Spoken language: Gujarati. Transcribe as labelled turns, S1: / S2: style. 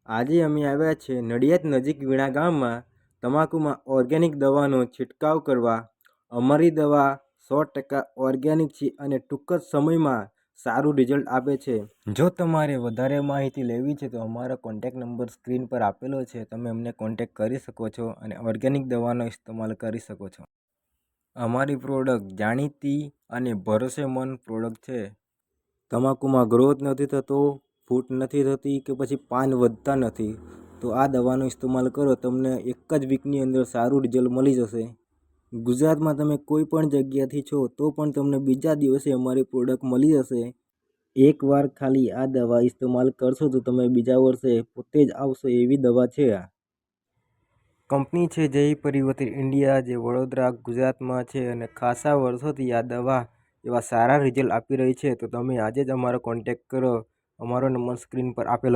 S1: આજે અમે આવ્યા છે નડિયાદ નજીક વીણા ગામમાં તમાકુમાં ઓર્ગેનિક દવાનો છંટકાવ કરવા. અમારી દવા 100% ઓર્ગેનિક છે અને ટૂંક જ સમયમાં સારું રિઝલ્ટ આપે છે. જો તમારે વધારે માહિતી લેવી છે તો અમારો કોન્ટેક્ટ નંબર સ્ક્રીન પર આપેલો છે. તમે અમને કોન્ટેક્ટ કરી શકો છો અને ઓર્ગેનિક દવાનો ઇસ્તેમાલ કરી શકો છો. અમારી પ્રોડક્ટ જાણીતી અને ભરોસેમંદ પ્રોડક્ટ છે. તમાકુમાં ગ્રોથ નથી થતો, ફૂટ નથી થતી કે પછી પાન વધતા નથી, તો આ દવાનો ઇસ્તેમાલ કરો. તમને એક જ વીકની અંદર સારું રિઝલ્ટ મળી જશે. ગુજરાતમાં તમે કોઈ પણ જગ્યાથી છો તો પણ તમને બીજા દિવસે અમારી પ્રોડક્ટ મળી જશે. એકવાર ખાલી આ દવા ઇસ્તેમાલ કરશો તો તમે બીજા વર્ષે પોતે જ આવશો એવી દવા છે આ. કંપની છે જય પરિવર્તન ઇન્ડિયા, જે વડોદરા ગુજરાતમાં છે અને ખાસા વર્ષોથી આ દવા એવા સારા રિઝલ્ટ આપી રહી છે. તો તમે આજે જ અમારો કોન્ટેક્ટ કરો. અમારો નંબર સ્ક્રીન પર આપેલો